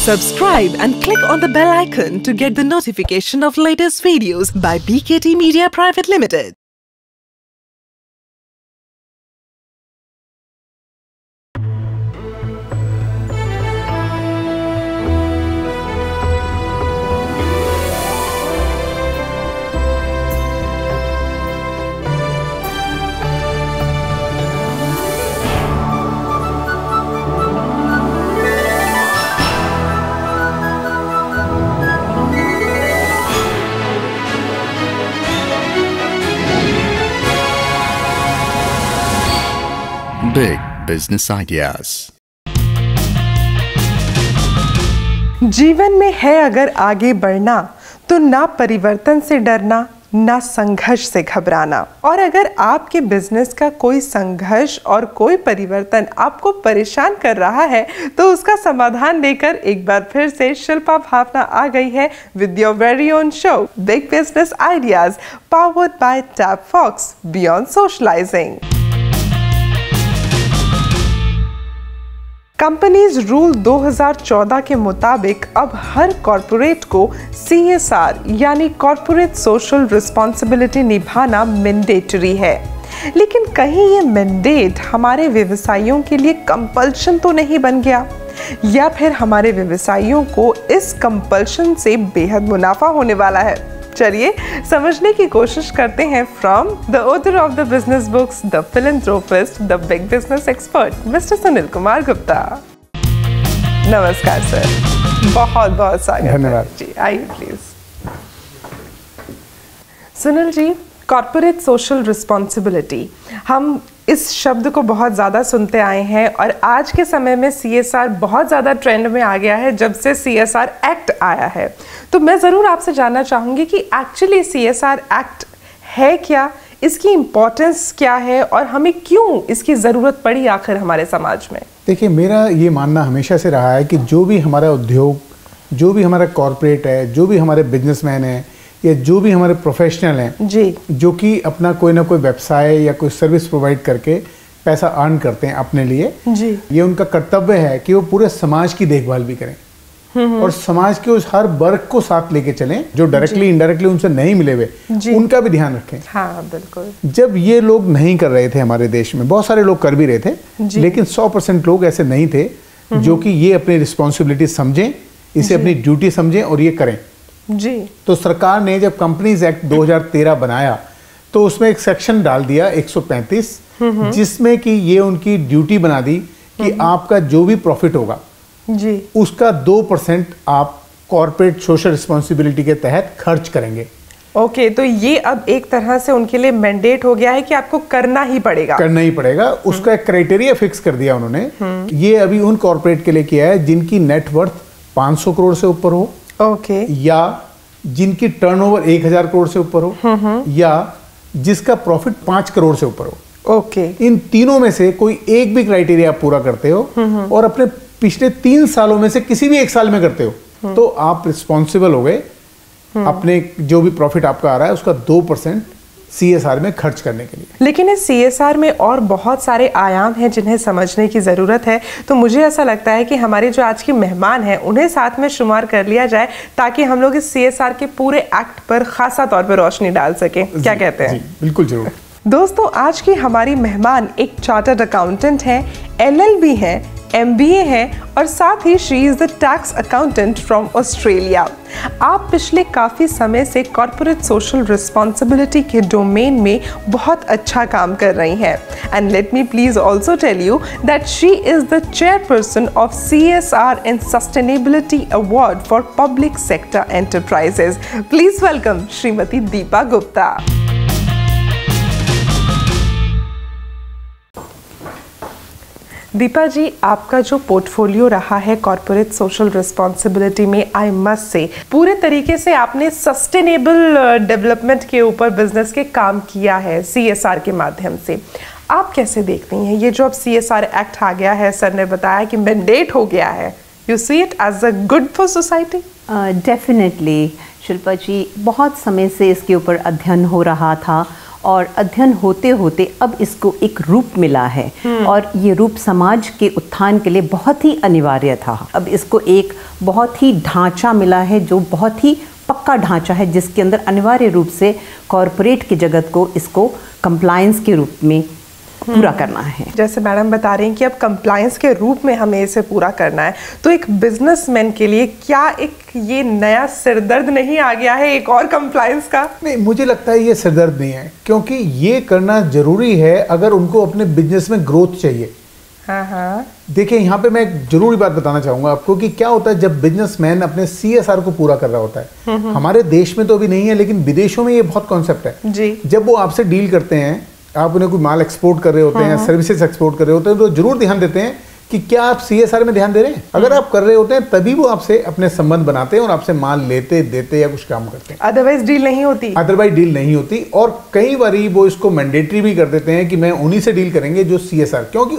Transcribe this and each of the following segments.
Subscribe and click on the bell icon to get the notification of latest videos by BKT Media Private Limited. Big business ideas. जीवन में है अगर आगे बढ़ना तो ना परिवर्तन से डरना ना संघर्ष से घबराना। और अगर आपके बिजनेस का कोई संघर्ष और कोई परिवर्तन आपको परेशान कर रहा है तो उसका समाधान लेकर एक बार फिर से शिल्पा भावना आ गई है with your very own show big business ideas powered by tap Fox beyond socialising. Companies rule 2014 के मुताबिक अब हर कॉरपोरेट को CSR यानी कॉरपोरेट सोशल रिस्पॉन्सिबिलिटी निभाना मैंडेटरी है। लेकिन कहीं ये मैंडेट हमारे व्यवसायियों के लिए कंपल्शन तो नहीं बन गया, या फिर हमारे व्यवसायियों को इस कंपल्शन से बेहद मुनाफा होने वाला है? चलिए समझने की कोशिश करते हैं from the author of the business books, the philanthropist, the big business expert mister Sunil Kumar Gupta. नमस्कार सर, बहुत बहुत स्वागत। धन्यवाद जी, आइए please. Sunil ji, corporate social responsibility, हम इस शब्द को बहुत ज़्यादा सुनते आए हैं और आज के समय में CSR बहुत ज़्यादा ट्रेंड में आ गया है जब से CSR एक्ट आया है। तो मैं ज़रूर आपसे जानना चाहूँगी कि एक्चुअली CSR एक्ट है क्या, इसकी इम्पोर्टेंस क्या है और हमें क्यों इसकी ज़रूरत पड़ी आखिर हमारे समाज में? देखिए, मेरा ये मानना हमेशा से रहा है कि जो भी हमारा उद्योग, जो भी हमारा कॉर्पोरेट है, जो भी हमारे बिजनेसमैन हैं या जो भी हमारे प्रोफेशनल हैं जी, जो कि अपना कोई ना कोई व्यवसाय या कोई सर्विस प्रोवाइड करके पैसा अर्न करते हैं अपने लिए जी, ये उनका कर्तव्य है कि वो पूरे समाज की देखभाल भी करें और समाज के उस हर वर्ग को साथ लेके चलें जो डायरेक्टली इनडायरेक्टली उनसे नहीं मिले हुए, उनका भी ध्यान रखें। हाँ, बिल्कुल। जब ये लोग नहीं कर रहे थे हमारे देश में, बहुत सारे लोग कर भी रहे थे, लेकिन 100% लोग ऐसे नहीं थे जो कि ये अपनी रिस्पॉन्सिबिलिटी समझें, इसे अपनी ड्यूटी समझें और ये करें जी। तो सरकार ने जब कंपनीज एक्ट 2013 बनाया तो उसमें एक सेक्शन डाल दिया 135, जिसमें कि ये उनकी ड्यूटी बना दी कि आपका जो भी प्रॉफिट होगा जी, उसका 2% आप कॉर्पोरेट सोशल रिस्पॉन्सिबिलिटी के तहत खर्च करेंगे। ओके, तो ये अब एक तरह से उनके लिए मैंडेट हो गया है कि आपको करना ही पड़ेगा। उसका एक क्राइटेरिया फिक्स कर दिया उन्होंने। ये अभी उन कॉर्पोरेट के लिए किया है जिनकी नेट वर्थ 500 करोड़ से ऊपर हो, ओके, या जिनकी टर्नओवर 1000 करोड़ से ऊपर हो, या जिसका प्रॉफिट 5 करोड़ से ऊपर हो। ओके, इन तीनों में से कोई एक भी क्राइटेरिया आप पूरा करते हो और अपने पिछले 3 सालों में से किसी भी एक साल में करते हो तो आप रिस्पॉन्सिबल हो गए अपने जो भी प्रॉफिट आपका आ रहा है उसका 2% CSR में खर्च करने के लिए। लेकिन इस CSR में और बहुत सारे आयाम हैं जिन्हें समझने की ज़रूरत है, तो मुझे ऐसा लगता है कि हमारे जो आज के मेहमान हैं उन्हें साथ में शुमार कर लिया जाए ताकि हम लोग इस CSR के पूरे एक्ट पर खासा तौर पर रोशनी डाल सकें। क्या कहते हैं? बिल्कुल जरूर। दोस्तों, आज की हमारी मेहमान एक चार्टर्ड अकाउंटेंट हैं, LLB हैं, MBA है और साथ ही she is the tax accountant from Australia. आप पिछले काफ़ी समय से कॉर्पोरेट सोशल रिस्पॉन्सिबिलिटी के डोमेन में बहुत अच्छा काम कर रही हैं। And let me please also tell you that she is the chairperson of CSR and sustainability award for public sector enterprises. Please welcome Shrimati Deepa Gupta. Deepa ji, आपका जो पोर्टफोलियो रहा है कॉर्पोरेट सोशल रिस्पॉन्सिबिलिटी में, आई मस्ट से पूरे तरीके से आपने सस्टेनेबल डेवलपमेंट के ऊपर बिजनेस के काम किया है CSR के माध्यम से। आप कैसे देखती हैं ये जो अब CSR एक्ट आ गया है, सर ने बताया कि मैंडेट हो गया है, you see it as a good for society? Definitely Shilpa ji, बहुत समय से इसके ऊपर अध्ययन हो रहा था और अध्ययन होते होते अब इसको एक रूप मिला है और ये रूप समाज के उत्थान के लिए बहुत ही अनिवार्य था। अब इसको एक बहुत ही ढांचा मिला है जो बहुत ही पक्का ढांचा है, जिसके अंदर अनिवार्य रूप से कॉरपोरेट के जगत को इसको कंप्लायंस के रूप में पूरा करना है। जैसे मैडम बता रही हैं कि अब कंप्लायंस के रूप में हमें इसे पूरा करना है, तो एक बिजनेसमैन के लिए क्या एक ये नया सिरदर्द नहीं आ गया है एक और कंप्लायंस का? नहीं, मुझे लगता है ये सिरदर्द नहीं है, क्योंकि ये करना जरूरी है अगर उनको अपने बिजनेस में ग्रोथ चाहिए। हाँ। देखिए, यहाँ पे मैं एक जरूरी बात बताना चाहूंगा आपको कि क्या होता है जब बिजनेसमैन अपने CSR को पूरा कर रहा होता है। हमारे देश में तो अभी नहीं है, लेकिन विदेशों में ये बहुत कॉन्सेप्ट है जी। जब वो आपसे डील करते हैं, आप उन्हें कोई माल एक्सपोर्ट कर रहे होते हैं, सर्विसेज एक्सपोर्ट कर रहे होते हैं, तो जरूर ध्यान देते हैं कि क्या आप CSR में ध्यान दे रहे हैं। अगर आप कर रहे होते हैं तभी वो आपसे अपने संबंध बनाते हैं और आपसे माल लेते देते या कुछ काम करते हैं, अदरवाइज डील नहीं होती। और कई बारी वो इसको मैंडेटरी भी कर देते हैं कि मैं उन्हीं से डील करेंगे जो CSR, क्योंकि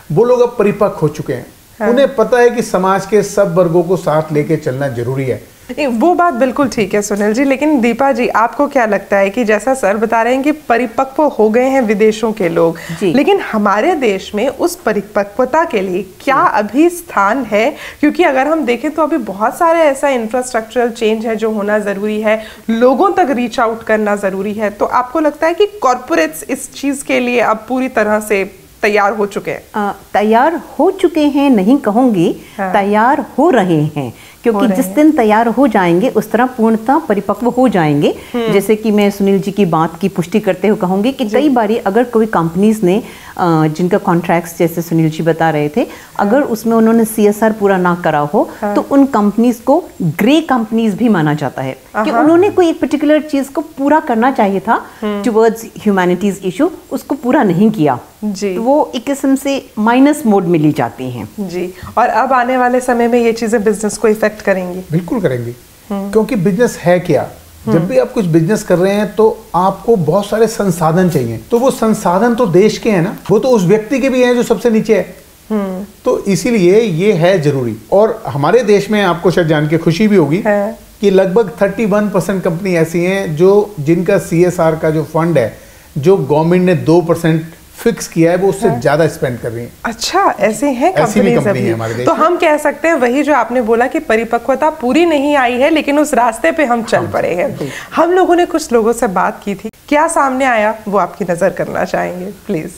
वो लोग अब परिपक्व हो चुके हैं। उन्हें पता है कि समाज के सब वर्गों को साथ लेके चलना जरूरी है। वो बात बिल्कुल ठीक है सुनील जी, लेकिन दीपा जी आपको क्या लगता है कि जैसा सर बता रहे हैं कि परिपक्व हो गए हैं विदेशों के लोग, लेकिन हमारे देश में उस परिपक्वता के लिए क्या अभी स्थान है? क्योंकि अगर हम देखें तो अभी बहुत सारे ऐसा इंफ्रास्ट्रक्चरल चेंज है जो होना जरूरी है, लोगों तक रीच आउट करना जरूरी है। तो आपको लगता है कि कॉर्पोरेट्स इस चीज के लिए अब पूरी तरह से तैयार हो चुके हैं? तैयार हो चुके हैं नहीं कहूंगी, तैयार हो रहे हैं, क्योंकि जिस दिन तैयार हो जाएंगे उस तरह पूर्णतः परिपक्व हो जाएंगे। जैसे कि मैं सुनील जी की बात की पुष्टि करते हुए कहूंगी कि कई बारी अगर कोई कंपनीज ने जिनका कॉन्ट्रैक्ट्स जैसे सुनील जी बता रहे थे, अगर उसमें उन्होंने CSR पूरा ना करा हो तो उन कंपनीज को ग्रे कंपनीज भी माना जाता है कि उन्होंने कोई एक पर्टिकुलर चीज को पूरा करना चाहिए था टुवर्ड्स ह्यूमैनिटीज इशू, उसको पूरा नहीं किया जी, तो वो एक किस्म से माइनस मोड में ली जाती हैं जी। और अब आने वाले समय में ये चीजें बिजनेस को इफेक्ट करेंगी? बिल्कुल करेंगी, क्योंकि बिजनेस है क्या, जब भी आप कुछ बिजनेस कर रहे हैं तो आपको बहुत सारे संसाधन चाहिए, तो वो संसाधन तो देश के हैं ना, वो तो उस व्यक्ति के भी हैं जो सबसे नीचे है। तो इसीलिए ये है जरूरी। और हमारे देश में आपको शायद जान के खुशी भी होगी कि लगभग 31% कंपनी ऐसी हैं जो जिनका CSR का जो फंड है जो गवर्नमेंट ने 2% फिक्स किया है, वो उससे ज्यादा स्पेंड कर रही हैं। अच्छा, ऐसे हैं कंपनीज अभी? तो हम कह सकते हैं वही जो आपने बोला कि परिपक्वता पूरी नहीं आई है, लेकिन उस रास्ते पे हम चल पड़े हैं। हम लोगों ने कुछ लोगों से बात की थी, क्या सामने आया वो आपकी नजर करना चाहेंगे प्लीज?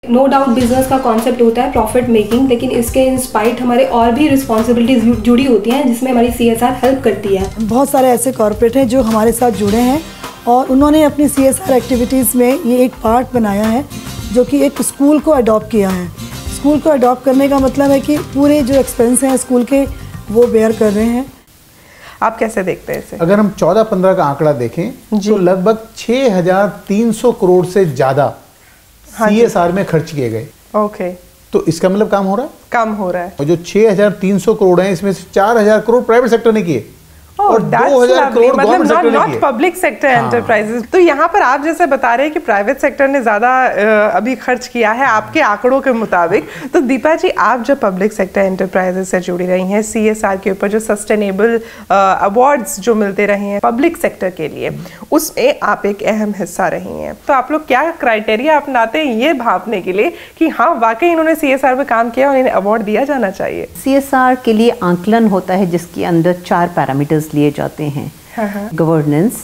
नो डाउट बिजनेस का कॉन्सेप्ट होता है प्रॉफिट मेकिंग, लेकिन इसके इंस्पाइट हमारे और भी रिस्पॉन्सिबिलिटीज जुड़ी होती हैं जिसमें हमारी CSR हेल्प करती है। बहुत सारे ऐसे कॉर्पोरेट हैं जो हमारे साथ जुड़े हैं और उन्होंने अपनी CSR एक्टिविटीज़ में ये एक पार्ट बनाया है जो कि एक स्कूल को अडॉप्ट किया है। स्कूल को अडॉप्ट करने का मतलब है कि पूरे जो एक्सपेंस हैं स्कूल के वो बेयर कर रहे हैं। आप कैसे देखते हैं इसे? अगर हम 14-15 का आंकड़ा देखें तो लगभग 6300 करोड़ से ज्यादा CSR में खर्च किए गए। ओके, तो इसका मतलब काम हो रहा है? काम हो रहा है। और जो 6300 करोड़ हैं इसमें से 4000 करोड़ प्राइवेट सेक्टर ने किए और 2000 करोड़ मतलब नॉट पब्लिक सेक्टर एंटरप्राइजेस। तो यहाँ पर आप जैसे बता रहे हैं कि प्राइवेट सेक्टर ने ज्यादा अभी खर्च किया है आपके आंकड़ों के मुताबिक। तो दीपा जी, आप जब पब्लिक सेक्टर एंटरप्राइजेस से जुड़ी रही हैं, CSR के ऊपर जो सस्टेनेबल अवार्ड्स जो मिलते रहे हैं पब्लिक सेक्टर के लिए, उसमें आप एक अहम हिस्सा रही हैं। तो आप लोग क्या क्राइटेरिया अपनाते हैं ये भांपने के लिए कि हाँ वाकई इन्होंने CSR में काम किया और इन्हें अवार्ड दिया जाना चाहिए? CSR के लिए आंकलन होता है जिसके अंदर 4 पैरामीटर्स लिए जाते हैं: governance,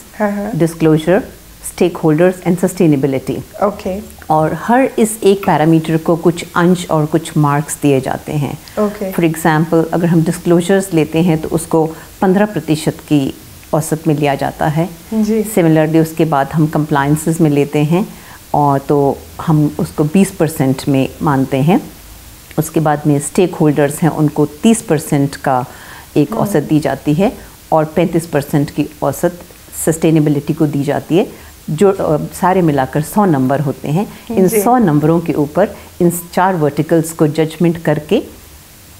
disclosure, stakeholders and sustainability. Okay. और हर इस एक पैरामीटर को कुछ अंश और कुछ मार्क्स दिए जाते हैं। फॉर एग्जांपल, अगर हम डिस्क्लोजर्स लेते हैं तो उसको 15% की औसत में लिया जाता है। सिमिलरली उसके बाद हम कंप्लायंसेस में लेते हैं और तो हम उसको 20% में मानते हैं। उसके बाद में स्टेक होल्डर्स हैं, उनको 30% का एक औसत दी जाती है और 35% की औसत सस्टेनेबिलिटी को दी जाती है, जो सारे मिलाकर 100 नंबर होते हैं। इन 100 नंबरों के ऊपर इन 4 वर्टिकल्स को जजमेंट करके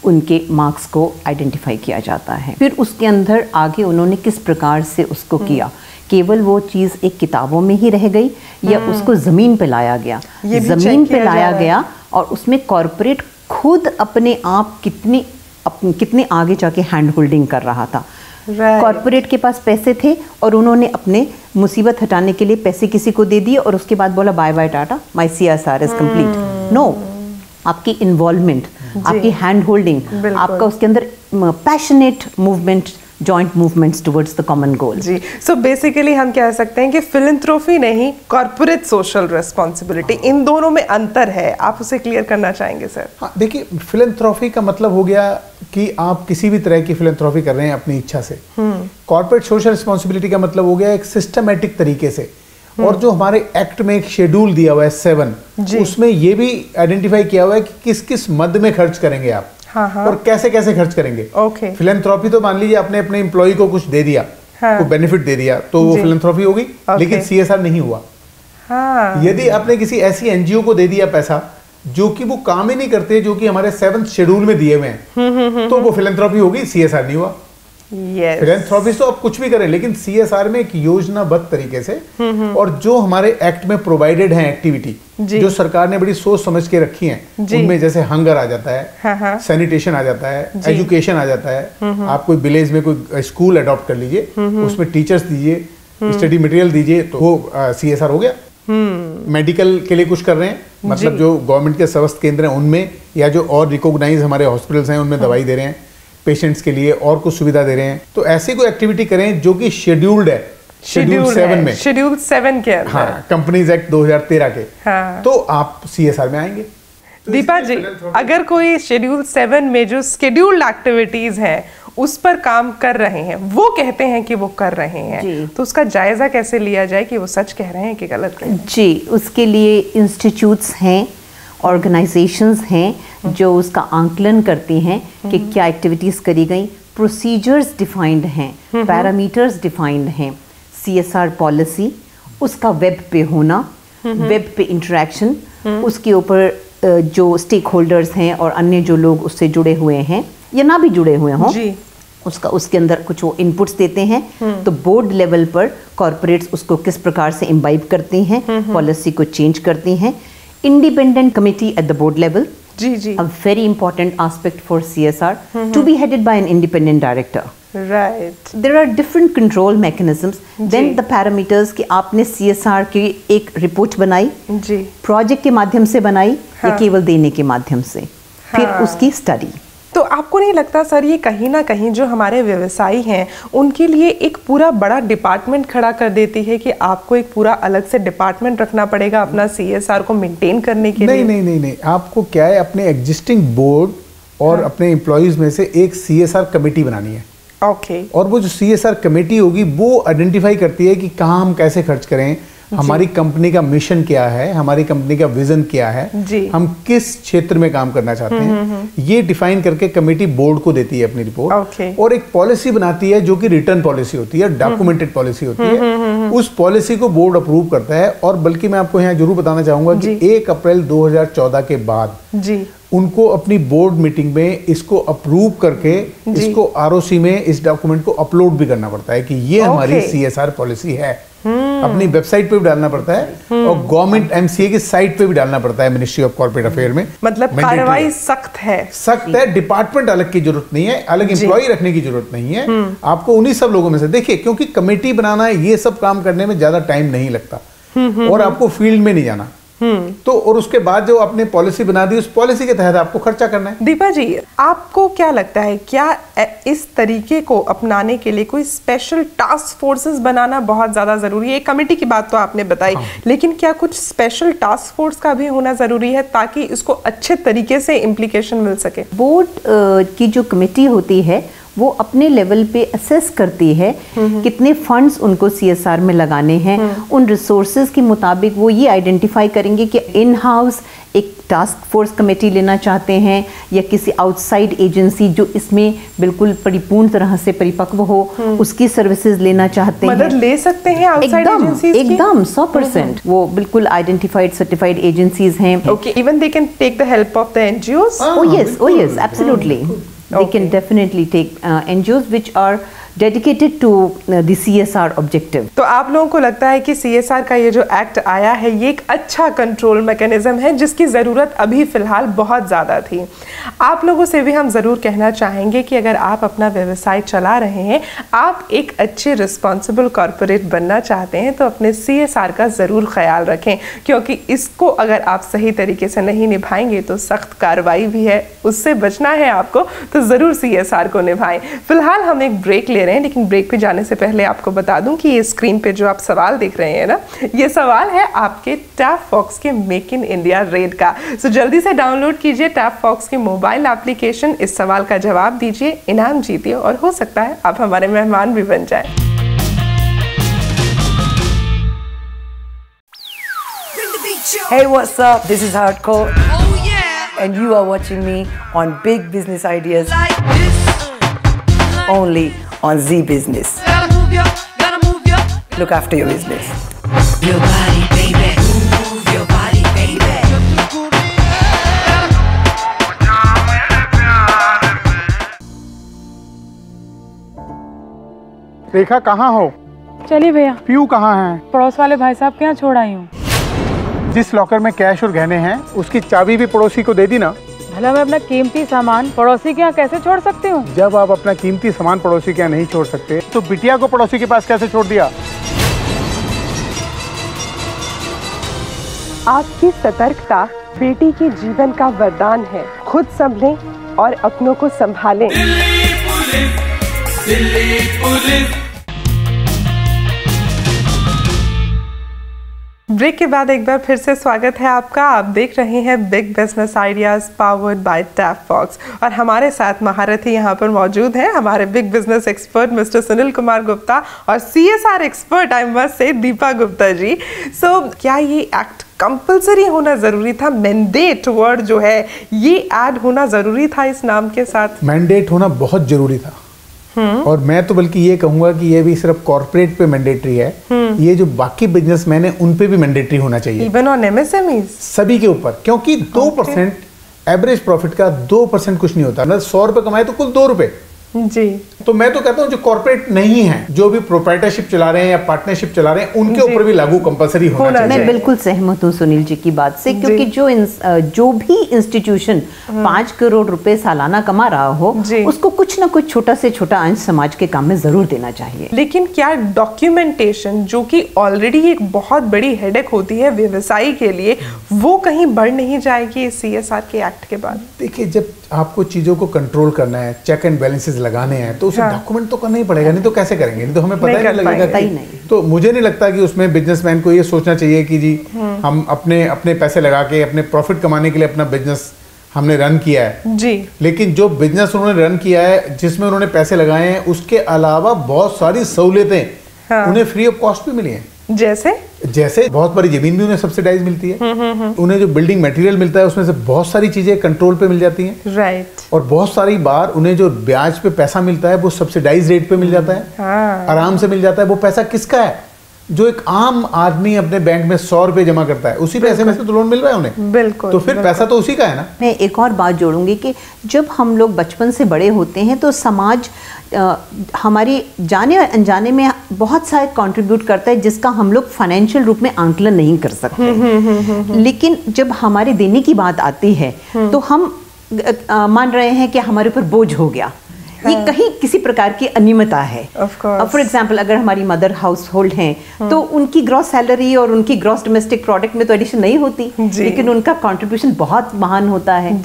उनके मार्क्स को आइडेंटिफाई किया जाता है। फिर उसके अंदर आगे उन्होंने किस प्रकार से उसको किया, केवल वो चीज़ एक किताबों में ही रह गई या उसको ज़मीन पे लाया गया? ज़मीन पे लाया गया और उसमें कॉरपोरेट खुद अपने आप कितने आगे जाके हैंड होल्डिंग कर रहा था। कॉर्पोरेट के पास पैसे थे और उन्होंने अपने मुसीबत हटाने के लिए पैसे किसी को दे दिए और उसके बाद बोला bye bye tata, my CSR is complete. No, आपकी इन्वॉल्वमेंट, आपकी हैंड होल्डिंग, आपका उसके अंदर passionate movement, joint movements towards the common goal. जी, सो बेसिकली हम कह सकते हैं कि फिलैंथ्रोपी नहीं, कॉर्पोरेट सोशल रिस्पॉन्सिबिलिटी, इन दोनों में अंतर है। आप उसे क्लियर करना चाहेंगे सर? हाँ, देखिए, फिलैंथ्रोपी का मतलब हो गया कि आप किसी भी तरह की फिलैंथ्रोपी कर रहे हैं अपनी इच्छा से। कॉर्पोरेट सोशल रिस्पॉन्सिबिलिटी का मतलब हो गया एक सिस्टमैटिक तरीके से, और जो हमारे एक्ट में एक शेड्यूल दिया हुआ है 7, उसमें ये भी आइडेंटिफाई किया हुआ है कि किस किस मद में खर्च करेंगे आप। हाँ। और कैसे कैसे खर्च करेंगे। फिलैंथ्रोपी तो मान लीजिए आपने अपने एम्प्लॉय को कुछ दे दिया, को बेनिफिट दे दिया, तो वो फिलैंथ्रोपी होगी, लेकिन CSR नहीं हुआ। यदि आपने किसी ऐसी NGO को दे दिया पैसा जो कि वो काम ही नहीं करते, जो कि हमारे 7th शेड्यूल में दिए हुए हैं, तो वो फिलैंथ्रोपी होगी, CSR नहीं हुआ। फिलैंथ्रोपी तो आप कुछ भी करें, लेकिन CSR में एक योजनाबद्ध तरीके से, और जो हमारे एक्ट में प्रोवाइडेड है एक्टिविटी, जो सरकार ने बड़ी सोच समझ के रखी हैं, उनमें जैसे हंगर आ जाता है, सैनिटेशन आ जाता है, एजुकेशन आ जाता है। आप कोई विलेज में कोई स्कूल अडॉप्ट कर लीजिए, उसमें टीचर्स दीजिए, स्टडी मटेरियल दीजिए, तो वो CSR हो गया। मेडिकल के लिए कुछ कर रहे हैं, मतलब जो गवर्नमेंट के स्वास्थ्य केंद्र हैं उनमें, या जो और रिकॉग्नाइज हमारे हॉस्पिटल्स हैं उनमें दवाई दे रहे हैं पेशेंट्स के लिए, और कुछ सुविधा दे रहे हैं, तो ऐसी कोई एक्टिविटी करें जो कि शेड्यूल्ड है, शेड्यूल 7 में, शेड्यूल 7 के अंदर, हाँ, कंपनीज एक्ट 2013 के, हाँ, तो आप CSR में आएंगे। तो दीपा जी, अगर कोई शेड्यूल 7 में जो शेड्यूल्ड एक्टिविटीज हैं उस पर काम कर रहे हैं, वो कहते हैं कि वो कर रहे हैं, तो उसका जायजा कैसे लिया जाए कि वो सच कह रहे हैं कि गलत कह रहे हैं? जी, उसके लिए इंस्टीट्यूट्स हैं, ऑर्गेनाइजेशंस हैं जो उसका आंकलन करती हैं कि क्या एक्टिविटीज़ करी गई, प्रोसीजर्स डिफाइंड हैं, पैरामीटर्स डिफाइंड हैं, CSR पॉलिसी, उसका वेब पे होना, वेब पे इंटरेक्शन, उसके ऊपर जो स्टेक होल्डर्स हैं और अन्य जो लोग उससे जुड़े हुए हैं या ना भी जुड़े हुए हों, उसका उसके अंदर कुछ वो इनपुट्स देते हैं। तो बोर्ड लेवल पर कॉर्पोरेट्स उसको किस प्रकार से इम्बाइब करती हैं, पॉलिसी को चेंज करती हैं। Independent committee at the board level, a very important aspect for CSR, to be headed by an independent director. Right. There are different control mechanisms. Then the parameters कि आपने CSR की एक report बनाई, project के माध्यम से बनाई, या केवल देने के माध्यम से, फिर उसकी स्टडी। तो आपको नहीं लगता सर, ये कहीं ना कहीं जो हमारे व्यवसायी हैं उनके लिए एक पूरा बड़ा डिपार्टमेंट खड़ा कर देती है कि आपको एक पूरा अलग से डिपार्टमेंट रखना पड़ेगा अपना CSR को मेंटेन करने के लिए? नहीं, आपको क्या है, अपने एग्जिस्टिंग बोर्ड और अपने एम्प्लॉयज में से एक CSR कमेटी बनानी है। और वो जो CSR कमेटी होगी वो आइडेंटिफाई करती है कि कहाँ हम कैसे खर्च करें, हमारी कंपनी का मिशन क्या है, हमारी कंपनी का विजन क्या है, हम किस क्षेत्र में काम करना चाहते हैं, ये डिफाइन करके कमेटी बोर्ड को देती है अपनी रिपोर्ट, और एक पॉलिसी बनाती है जो कि रिटर्न पॉलिसी होती है, डॉक्यूमेंटेड पॉलिसी होती है। उस पॉलिसी को बोर्ड अप्रूव करता है, और बल्कि मैं आपको यहाँ जरूर बताना चाहूंगा कि 1 अप्रैल 2014 के बाद उनको अपनी बोर्ड मीटिंग में इसको अप्रूव करके इसको ROC में इस डॉक्यूमेंट को अपलोड भी करना पड़ता है कि ये हमारी CSR पॉलिसी है। अपनी वेबसाइट पे भी डालना पड़ता है, और गवर्नमेंट MCA की साइट पे भी डालना पड़ता है, मिनिस्ट्री ऑफ कॉर्पोरेट अफेयर में। मतलब कार्रवाई सख्त है, डिपार्टमेंट अलग की जरूरत नहीं है, अलग एम्प्लॉय रखने की जरूरत नहीं है, आपको उन्हीं सब लोगों में से देखिए, क्योंकि कमेटी बनाना है, ये सब काम करने में ज्यादा टाइम नहीं लगता, और आपको फील्ड में नहीं जाना, तो और उसके बाद जो आपने पॉलिसी बना दी, उस पॉलिसी के तहत आपको खर्चा करना है। दीपा जी, आपको क्या लगता है, क्या इस तरीके को अपनाने के लिए कोई स्पेशल टास्क फोर्सेस बनाना बहुत ज्यादा जरूरी है? कमेटी की बात तो आपने बताई, लेकिन क्या कुछ स्पेशल टास्क फोर्स का भी होना जरूरी है ताकि इसको अच्छे तरीके से इम्प्लीकेशन मिल सके? बोर्ड की जो कमेटी होती है वो अपने लेवल पे असेस करती है कितने फंड्स उनको CSR में लगाने हैं, उन रिसोर्सेज के मुताबिक वो ये आइडेंटिफाई करेंगे कि इन हाउस एक टास्क फोर्स कमेटी लेना चाहते हैं या किसी आउटसाइड एजेंसी जो इसमें बिल्कुल परिपूर्ण तरह से परिपक्व हो, उसकी सर्विसेज लेना चाहते हैं। मदद ले सकते हैं आउटसाइड एजेंसीज की? एकदम 100%। वो बिल्कुल आइडेंटिफाइड सर्टिफाइड एजेंसीज हैं। Okay, even they can take the help of the NGOs? Oh yes, absolutely. They can definitely take NGOs which are dedicated to the CSR objective. तो आप लोगों को लगता है कि CSR का ये जो एक्ट आया है ये एक अच्छा कंट्रोल मैकेनिज्म है जिसकी ज़रूरत अभी फ़िलहाल बहुत ज़्यादा थी। आप लोगों से भी हम ज़रूर कहना चाहेंगे कि अगर आप अपना व्यवसाय चला रहे हैं, आप एक अच्छे रिस्पॉन्सिबल कॉरपोरेट बनना चाहते हैं तो अपने CSR का ज़रूर ख्याल रखें, क्योंकि इसको अगर आप सही तरीके से नहीं निभाएंगे तो सख्त कार्रवाई भी है। उससे बचना है आपको तो ज़रूर CSR को निभाएं। फ़िलहाल हम एक ब्रेक ले रहे हैं, लेकिन ब्रेक पे जाने से पहले आपको बता दूं कि ये स्क्रीन पे जो आप सवाल देख रहे हैं ना, ये सवाल है आपके टैप फॉक्स के मेक इन इंडिया रेड का। सो जल्दी से डाउनलोड कीजिए टैप फॉक्स की मोबाइल एप्लीकेशन, इस सवाल का जवाब दीजिए, इनाम जीतिए और हो सकता है आप हमारे मेहमान भी बन जाए। Hey, what's up? This is Hardcore. Oh yeah. And you are watching me on Big Business Ideas. Like this. Only on Z Business. Gotta move ya. Look after your business. Your body, baby. Move your body, baby. रेखा कहाँ हो? चलिए भैया। PU कहाँ है? पड़ोस वाले भाई साहब के यहाँ छोड़ आई हूँ। जिस लॉकर में कैश और गहने हैं उसकी चाबी भी पड़ोसी को दे दी ना। भला मैं अपना कीमती सामान पड़ोसी के यहाँ कैसे छोड़ सकती हूँ? जब आप अपना कीमती सामान पड़ोसी के यहाँ नहीं छोड़ सकते तो बिटिया को पड़ोसी के पास कैसे छोड़ दिया? आपकी सतर्कता बेटी के जीवन का वरदान है। खुद संभलें और अपनों को संभालें। Delhi police, Delhi police. Break के बाद एक बार फिर से स्वागत है आपका। आप देख रहे हैं big business ideas powered by tap fox और हमारे साथ महारथी यहाँ पर मौजूद हैं, हमारे big business expert mister Sunil Kumar Gupta और CSR expert I must say Deepa Gupta ji. सो क्या ये एक्ट कंपलसरी होना ज़रूरी था? मैंडेट वर्ड जो है ये ऐड होना ज़रूरी था इस नाम के साथ? मैंडेट होना बहुत ज़रूरी था और मैं तो बल्कि ये कहूँगा कि ये भी सिर्फ कॉर्पोरेट पे मैंडेटरी है, ये जो बाकी बिजनेसमैन है उन पे भी मैंडेटरी होना चाहिए, इवन ऑन MSMEs, सभी के ऊपर। क्योंकि 2% एवरेज प्रॉफिट का 2% कुछ नहीं होता। मतलब 100 रुपये कमाए तो कुल 2 रुपये जी। तो मैं तो कहता हूँ जो कॉर्पोरेट नहीं है, जो भी प्रोप्राइटरशिप चला रहे हैं या पार्टनरशिप चला रहे हैं, उनके ऊपर भी लागू कंपलसरी होना चाहिए। मैं बिल्कुल सहमत हूँ सुनील जी की बात से, क्योंकि जो भी इंस्टीट्यूशन 5 करोड़ रुपए सालाना कमा रहा हो उसको कुछ ना कुछ छोटा से छोटा अंश समाज के काम में जरूर देना चाहिए। लेकिन क्या डॉक्यूमेंटेशन, जो कि ऑलरेडी एक बहुत बड़ी हेडेक होती है व्यवसायी के लिए, वो कहीं बढ़ नहीं जाएगी इस CSR के एक्ट के बाद? देखिए, जब आपको चीजों को कंट्रोल करना है, चेक एंड बैलेंसेस लगाने हैं, तो उसे डॉक्यूमेंट तो करना ही पड़ेगा, नहीं तो कैसे करेंगे? नहीं तो हमें पता ही नहीं लगेगा। तो मुझे नहीं लगता कि उसमें बिजनेसमैन को ये सोचना चाहिए कि जी हम अपने पैसे लगा के अपने प्रॉफिट कमाने के लिए अपना बिजनेस हमने रन किया है जी। लेकिन जो बिजनेस उन्होंने रन किया है, जिसमें उन्होंने पैसे लगाए हैं, उसके अलावा बहुत सारी सहूलियतें उन्हें फ्री ऑफ कॉस्ट भी मिली हैं। जैसे बहुत बड़ी जमीन भी उन्हें सब्सिडाइज मिलती है, उन्हें जो बिल्डिंग मटेरियल मिलता है उसमें से बहुत सारी चीजें कंट्रोल पे मिल जाती हैं, राइट। और बहुत सारी बार उन्हें जो ब्याज पे पैसा मिलता है वो सब्सिडाइज रेट पे मिल जाता है, आराम से मिल जाता है। वो पैसा किसका है? जो एक आम आदमी अपने बैंक में 100 रुपए जमा करता है, उसी पैसे में से तो लोन मिल रहा है उन्हें। बिल्कुल। तो फिर पैसा तो उसी का है ना। मैं एक और बात जोड़ूंगी कि जब हम लोग बचपन से बड़े होते हैं तो समाज हमारी जाने और अनजाने में बहुत सारे कंट्रीब्यूट करता है, जिसका हम लोग फाइनेंशियल रूप में आंकलन नहीं कर सकते। लेकिन जब हमारे देने की बात आती है तो हम मान रहे हैं कि हमारे ऊपर बोझ हो गया। ये कहीं किसी प्रकार की अनियमितता है। फॉर एग्जाम्पल, अगर हमारी मदर हाउस होल्ड हैं तो उनकी ग्रॉस सैलरी और उनकी ग्रॉस डोमेस्टिक प्रोडक्ट में तो एडिशन नहीं होती, लेकिन उनका कंट्रीब्यूशन बहुत महान होता है।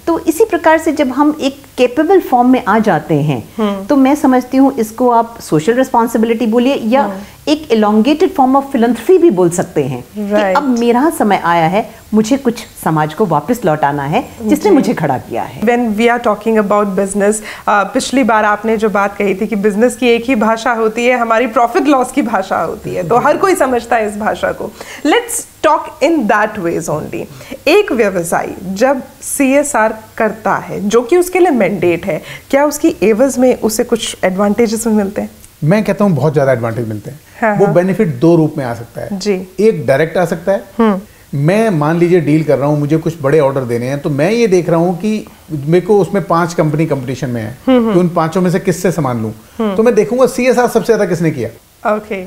तो इसी प्रकार से जब हम एक कैपेबल फॉर्म में आ जाते हैं तो मैं समझती हूँ इसको आप सोशल रिस्पॉन्सिबिलिटी बोलिए या एक एलोंगेटेड फॉर्म ऑफ फिलैंथ्रोपी भी बोल सकते हैं कि अब मेरा समय आया है, मुझे कुछ समाज को वापस लौटाना है जिसने मुझे खड़ा किया है। When we are talking about business, पिछली बार आपने जो बात कही थी कि बिजनेस की एक ही भाषा होती है, हमारी प्रॉफिट लॉस की भाषा होती है, तो हर कोई समझता है इस भाषा को। Let's talk in that ways only। एक व्यवसायी जब CSR करता है, जो कि उसके लिए मैंडेट है, क्या उसकी एवज में उसे कुछ एडवांटेजेस मिलते हैं? मैं कहता हूँ बहुत ज्यादा एडवांटेज मिलते हैं। वो बेनिफिट 2 रूप में आ सकता है जी। एक डायरेक्ट आ सकता है मैं मान लीजिए डील कर रहा हूँ, मुझे कुछ बड़े ऑर्डर देने हैं, तो मैं ये देख रहा हूँ कि मेरे को उसमें 5 कंपनी कंपटीशन में है, तो उन 5 में से किससे सामान लूँ, तो मैं देखूंगा CSR सबसे ज्यादा किसने किया।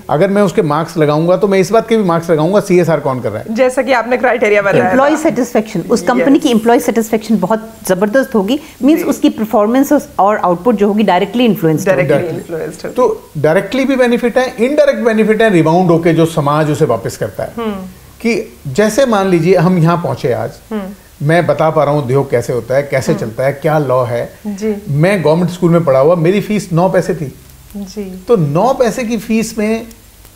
अगर मैं उसके मार्क्स लगाऊंगा तो मैं इस बात के भी मार्क्स लगाऊंगा CSR कौन कर रहा है, जैसा कि आपने क्राइटेरिया बताया। एम्प्लॉय सेटिस्फेक्शन, उस कंपनी की एम्प्लॉय सेटिस्फेक्शन बहुत जबरदस्त होगी, मींस उसकी परफॉर्मेंस और आउटपुट जो होगी डायरेक्टली इन्फ्लुएंस्ड होगी। तो डायरेक्टली भी बेनिफिट है, इनडायरेक्ट बेनिफिट है, रिबाउंड होके जो समाज उसे वापस करता है। कि जैसे मान लीजिए हम यहाँ पहुंचे आज, मैं बता पा रहा हूँ उद्योग कैसे होता है, कैसे चलता है, क्या लॉ है। मैं गवर्नमेंट स्कूल में पढ़ा हुआ, मेरी फीस 9 पैसे थी जी। तो 9 पैसे की फीस में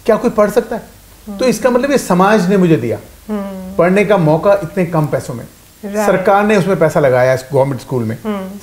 क्या कोई पढ़ सकता है? तो इसका मतलब ये समाज ने मुझे दिया पढ़ने का मौका इतने कम पैसों में। सरकार ने उसमें पैसा लगाया गवर्नमेंट स्कूल में,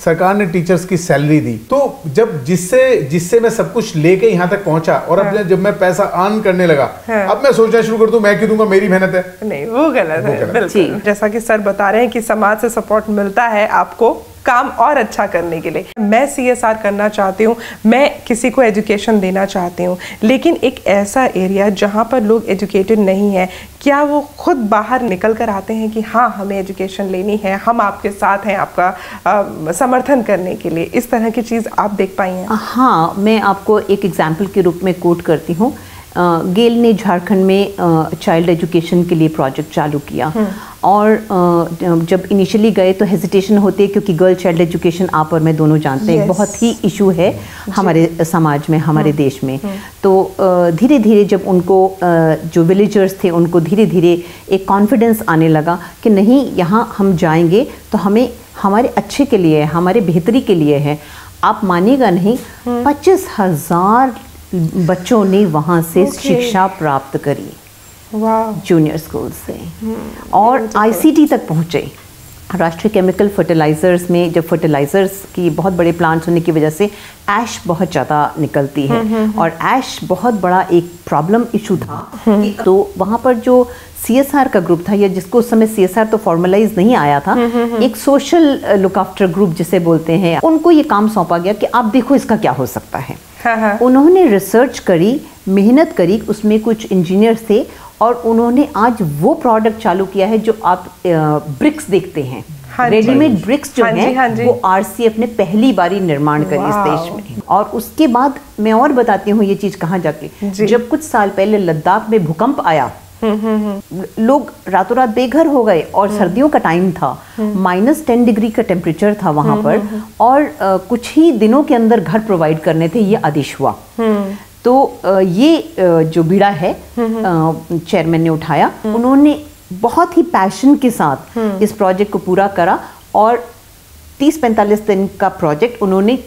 सरकार ने टीचर्स की सैलरी दी। तो जब जिससे मैं सब कुछ लेके यहाँ तक पहुंचा, और अब जब मैं पैसा अर्न करने लगा, अब मैं सोचना शुरू कर दूं मैं क्यों दूंगा, मेरी मेहनत है। नहीं, वो गलत है बिल्कुल। जैसा कि सर बता रहे हैं कि समाज से सपोर्ट मिलता है आपको काम और अच्छा करने के लिए। मैं CSR करना चाहती हूँ, मैं किसी को एजुकेशन देना चाहती हूँ, लेकिन एक ऐसा एरिया जहाँ पर लोग एजुकेटेड नहीं है, क्या वो खुद बाहर निकल कर आते हैं कि हाँ हमें एजुकेशन लेनी है, हम आपके साथ हैं आपका समर्थन करने के लिए? इस तरह की चीज़ आप देख पाई हैं? हाँ, मैं आपको एक एग्जाम्पल के रूप में कोट करती हूँ। गेल ने झारखंड में चाइल्ड एजुकेशन के लिए प्रोजेक्ट चालू किया, और जब इनिशियली गए तो हेजिटेशन होती है, क्योंकि गर्ल चाइल्ड एजुकेशन आप और मैं दोनों जानते हैं बहुत ही इशू है हमारे समाज में, हमारे देश में। तो धीरे धीरे जब उनको जो विलेजर्स थे उनको धीरे धीरे एक कॉन्फिडेंस आने लगा कि नहीं, यहाँ हम जाएंगे तो हमें हमारे अच्छे के लिए, हमारे बेहतरी के लिए है। आप मानिएगा नहीं, 25,000 बच्चों ने वहाँ से शिक्षा प्राप्त करी जूनियर स्कूल से, और ICT तक पहुँचे। राष्ट्रीय केमिकल फर्टिलाइजर्स में जब फर्टिलाइजर्स की बहुत बड़े प्लांट्स होने की वजह से ऐश बहुत ज़्यादा निकलती है, और ऐश बहुत बड़ा एक प्रॉब्लम इशू था। तो वहाँ पर जो CSR का ग्रुप था, या जिसको उस समय CSR तो फॉर्मलाइज नहीं आया था, एक सोशल लुक आफ्टर ग्रुप जिसे बोलते हैं, उनको ये काम सौंपा गया कि आप देखो इसका क्या हो सकता है। उन्होंने रिसर्च करी, मेहनत करी, उसमें कुछ इंजीनियर्स थे, और उन्होंने आज वो प्रोडक्ट चालू किया है जो आप ब्रिक्स देखते हैं, रेडीमेड ब्रिक्स जो हैं, वो RCF ने पहली बारी निर्माण करी इस देश में। और उसके बाद मैं और बताती हूँ ये चीज़ कहाँ जाके, जब कुछ साल पहले लद्दाख में भूकंप आया, लोग रातों रात बेघर हो गए, और सर्दियों का टाइम था, -10 डिग्री का टेम्परेचर था वहाँ पर, और कुछ ही दिनों के अंदर घर प्रोवाइड करने थे, ये आदेश हुआ। तो ये जो बीड़ा है चेयरमैन ने उठाया, उन्होंने बहुत ही पैशन के साथ इस प्रोजेक्ट को पूरा करा, और 30-45 दिन का प्रोजेक्ट उन्होंने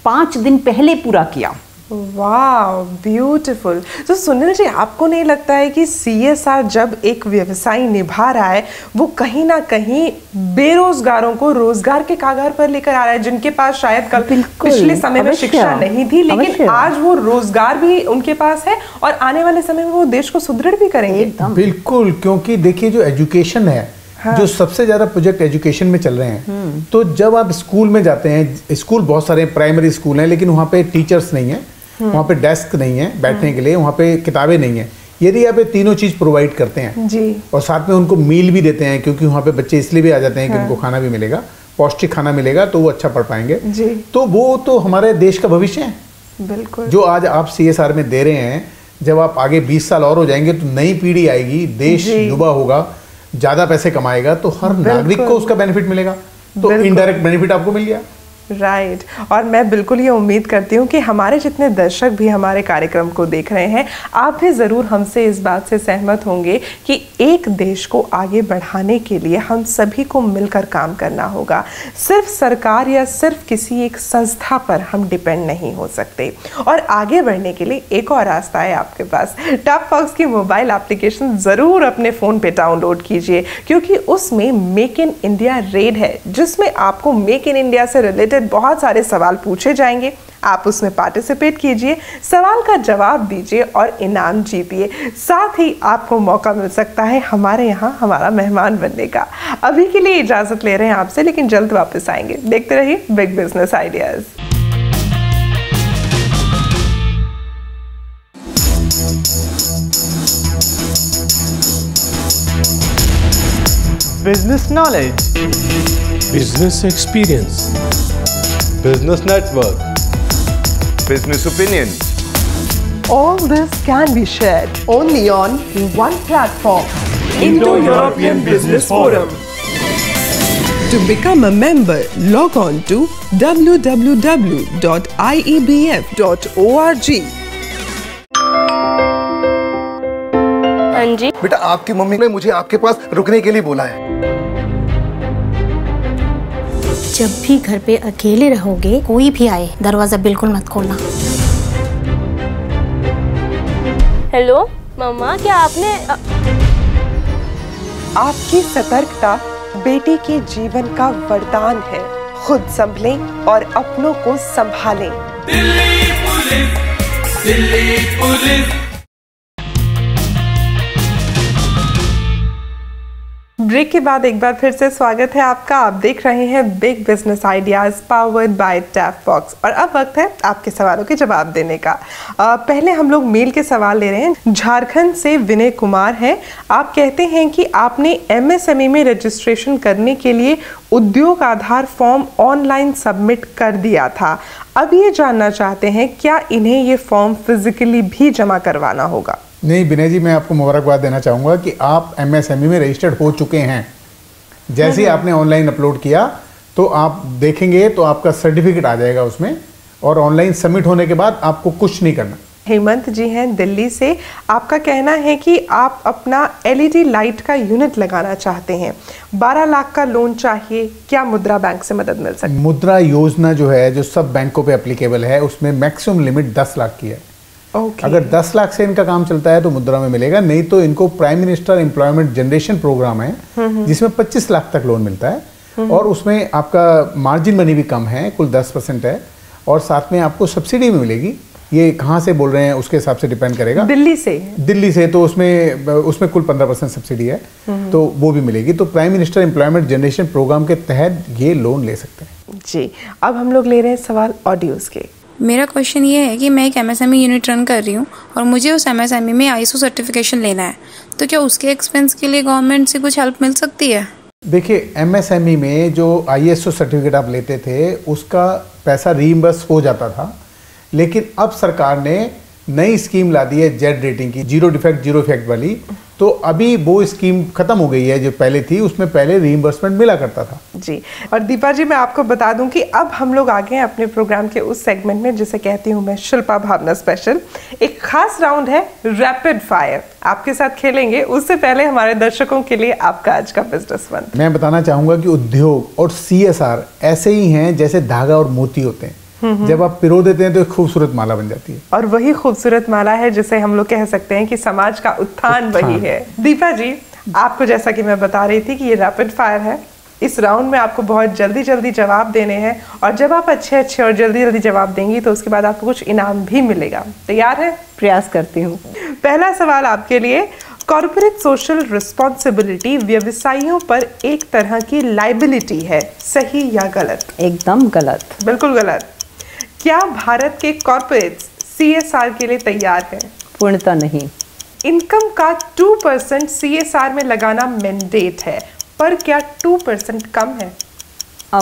5 दिन पहले पूरा किया। वाह, ब्यूटीफुल। तो सुनील जी, आपको नहीं लगता है कि CSR जब एक व्यवसाय निभा रहा है, वो कहीं ना कहीं बेरोजगारों को रोजगार के कागार पर लेकर आ रहा है, जिनके पास शायद कल पिछले समय में शिक्षा नहीं थी, लेकिन आज वो रोजगार भी उनके पास है, और आने वाले समय में वो देश को सुदृढ़ भी करेंगे। बिल्कुल, क्योंकि देखिए जो एजुकेशन है, जो सबसे ज्यादा प्रोजेक्ट एजुकेशन में चल रहे हैं, तो जब आप स्कूल में जाते हैं, स्कूल बहुत सारे प्राइमरी स्कूल हैं, लेकिन वहाँ पे टीचर्स नहीं है, वहाँ पे डेस्क नहीं है बैठने के लिए, वहाँ पे किताबें नहीं है। यदि आप ये तीनों चीज़ प्रोवाइड करते हैं जी, और साथ में उनको मील भी देते हैं, क्योंकि वहाँ पे बच्चे इसलिए भी आ जाते हैं कि उनको खाना भी मिलेगा, पौष्टिक खाना मिलेगा, तो वो अच्छा पढ़ पाएंगे जी। तो वो तो हमारे देश का भविष्य है। बिल्कुल, जो आज आप CSR में दे रहे हैं, जब आप आगे 20 साल और हो जाएंगे तो नई पीढ़ी आएगी, देश युवा होगा, ज़्यादा पैसे कमाएगा, तो हर नागरिक को उसका बेनिफिट मिलेगा, तो इनडायरेक्ट बेनिफिट आपको मिल गया। राइट और मैं बिल्कुल ये उम्मीद करती हूँ कि हमारे जितने दर्शक भी हमारे कार्यक्रम को देख रहे हैं, आप भी ज़रूर हमसे इस बात से सहमत होंगे कि एक देश को आगे बढ़ाने के लिए हम सभी को मिलकर काम करना होगा। सिर्फ सरकार या सिर्फ किसी एक संस्था पर हम डिपेंड नहीं हो सकते, और आगे बढ़ने के लिए एक और रास्ता है आपके पास। टॉप फॉक्स की मोबाइल एप्लीकेशन ज़रूर अपने फ़ोन पे डाउनलोड कीजिए, क्योंकि उसमें मेक इन इंडिया रेड है, जिसमें आपको मेक इन इंडिया से रिलेटेड बहुत सारे सवाल पूछे जाएंगे। आप उसमें पार्टिसिपेट कीजिए, सवाल का जवाब दीजिए और इनाम जीतिए। साथ ही आपको मौका मिल सकता है हमारे यहाँ हमारा मेहमान बनने का। अभी के लिए इजाजत ले रहे हैं आपसे, लेकिन जल्द वापस आएंगे। देखते रहिए big business ideas. business knowledge, business experience, business network, business opinion. All this can be shared only on one platform, Indo-European Business Forum. To become a member, log on to www.iebf.org. हाँ जी बेटा, आपकी mummy ने मुझे आपके पास रुकने के लिए बोला है। जब भी घर पे अकेले रहोगे, कोई भी आए दरवाजा बिल्कुल मत खोलना। हेलो मम्मा, क्या आपने आपकी सतर्कता बेटी के जीवन का वरदान है। खुद संभलें और अपनों को संभालें। Delhi police, Delhi police. Break के बाद एक बार फिर से स्वागत है आपका। आप देख रहे हैं big business ideas powered by tap box और अब वक्त है आपके सवालों के जवाब देने का। पहले हम लोग मेल के सवाल ले रहे हैं। झारखंड से विनय कुमार हैं। आप कहते हैं कि आपने एमएसएमई में रजिस्ट्रेशन करने के लिए उद्योग आधार फॉर्म ऑनलाइन सबमिट कर दिया था। अब ये जानना चाहते हैं क्या इन्हें ये फॉर्म फिजिकली भी जमा करवाना होगा? नहीं विनय जी, मैं आपको मुबारकबाद देना चाहूँगा कि आप एमएसएमई में रजिस्टर्ड हो चुके हैं। जैसे ही आपने ऑनलाइन अपलोड किया तो आप देखेंगे तो आपका सर्टिफिकेट आ जाएगा उसमें, और ऑनलाइन सबमिट होने के बाद आपको कुछ नहीं करना। हेमंत जी हैं दिल्ली से। आपका कहना है कि आप अपना एलईडी लाइट का यूनिट लगाना चाहते हैं। 12 लाख का लोन चाहिए, क्या मुद्रा बैंक से मदद मिल सकती है? मुद्रा योजना जो है, जो सब बैंकों पे एप्लीकेबल है, उसमें मैक्सिमम लिमिट 10 लाख की है। अगर 10 लाख से इनका काम चलता है तो मुद्रा में मिलेगा, नहीं तो इनको prime minister employment generation programme है जिसमें 25 लाख तक लोन मिलता है, और उसमें आपका मार्जिन मनी भी कम है, कुल 10% है, और साथ में आपको सब्सिडी भी मिलेगी। ये कहाँ से बोल रहे हैं उसके हिसाब से डिपेंड करेगा। दिल्ली से तो उसमें कुल 15% सब्सिडी है, तो वो भी मिलेगी। तो prime minister employment generation programme के तहत ये लोन ले सकते हैं जी। अब हम लोग ले रहे हैं सवाल ऑडियोज के। मेरा क्वेश्चन ये है कि मैं एक एमएसएमई यूनिट रन कर रही हूँ और मुझे उस एमएसएमई में आईएसओ सर्टिफिकेशन लेना है, तो क्या उसके एक्सपेंस के लिए गवर्नमेंट से कुछ हेल्प मिल सकती है? देखिए, एमएसएमई में जो आईएसओ सर्टिफिकेट आप लेते थे उसका पैसा रीइंबर्स हो जाता था, लेकिन अब सरकार ने नई स्कीम ला दी है जेड रेटिंग की, जीरो डिफेक्ट जीरो इफेक्ट वाली। तो अभी वो स्कीम खत्म हो गई है जो पहले थी, उसमें पहले रीइंबर्समेंट मिला करता था जी। और दीपा जी, मैं आपको बता दूं कि अब हम लोग आ गए हैं अपने प्रोग्राम के उस सेगमेंट में जिसे कहती हूं मैं शिल्पा भावना स्पेशल। एक खास राउंड है रैपिड फायर, आपके साथ खेलेंगे। उससे पहले हमारे दर्शकों के लिए आपका आज का बिजनेस वन। मैं बताना चाहूंगा कि उद्योग और CSR ऐसे ही हैं जैसे धागा और मोती होते हैं। जब आप पिरो देते हैं तो एक खूबसूरत माला बन जाती है, और वही खूबसूरत माला है जिसे हम लोग कह सकते हैं कि समाज का उत्थान वही है। दीपा जी, आपको जैसा कि मैं बता रही थी कि ये रैपिड फायर है। इस राउंड में आपको बहुत जल्दी जल्दी जवाब देने हैं, और जब आप अच्छे अच्छे और जल्दी जल्दी जवाब देंगी तो उसके बाद आपको कुछ इनाम भी मिलेगा। तैयार है? प्रयास करती हूँ। पहला सवाल आपके लिए। कॉर्पोरेट सोशल रिस्पॉन्सिबिलिटी व्यवसायियों पर एक तरह की लाइबिलिटी है, सही या गलत? एकदम गलत। बिल्कुल गलत। क्या भारत के कॉर्पोरेट्स CSR के लिए तैयार हैं? पूर्णतः नहीं। इनकम का 2% CSR में लगाना मैंडेट है, पर क्या 2% कम है?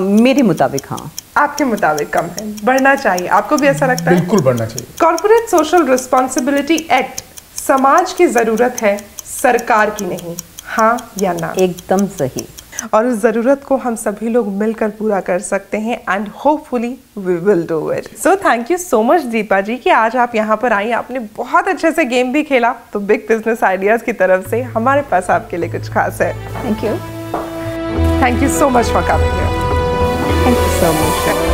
मेरे मुताबिक हाँ। आपके मुताबिक कम है, बढ़ना चाहिए। आपको भी ऐसा लगता है? बिल्कुल बढ़ना चाहिए। कॉर्पोरेट सोशल रिस्पॉन्सिबिलिटी एक्ट समाज की जरूरत है, सरकार की नहीं, हाँ या ना? एकदम सही। और उस ज़रूरत को हम सभी लोग मिलकर पूरा कर सकते हैं, and hopefully we will do it. So thank you so much Deepa ji कि आज आप यहाँ पर आई। आपने बहुत अच्छे से गेम भी खेला, तो बिग बिजनेस आइडियाज़ की तरफ से हमारे पास आपके लिए कुछ खास है। Thank you. Thank you so much for coming here. Thank you so much.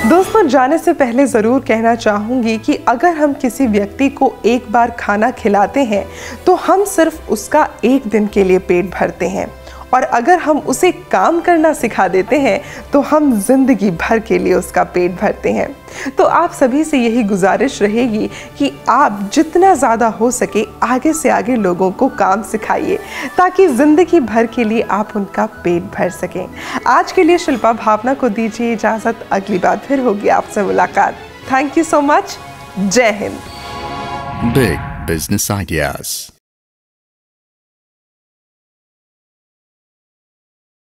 दोस्तों, जाने से पहले ज़रूर कहना चाहूँगी कि अगर हम किसी व्यक्ति को एक बार खाना खिलाते हैं तो हम सिर्फ उसका एक दिन के लिए पेट भरते हैं, और अगर हम उसे काम करना सिखा देते हैं तो हम जिंदगी भर के लिए उसका पेट भरते हैं। तो आप सभी से यही गुजारिश रहेगी कि आप जितना ज़्यादा हो सके आगे से आगे लोगों को काम सिखाइए ताकि ज़िंदगी भर के लिए आप उनका पेट भर सकें। आज के लिए शिल्पा भावना को दीजिए इजाज़त, अगली बार फिर होगी आपसे मुलाकात। Thank you so much. जय हिंद। Big Business Ideas.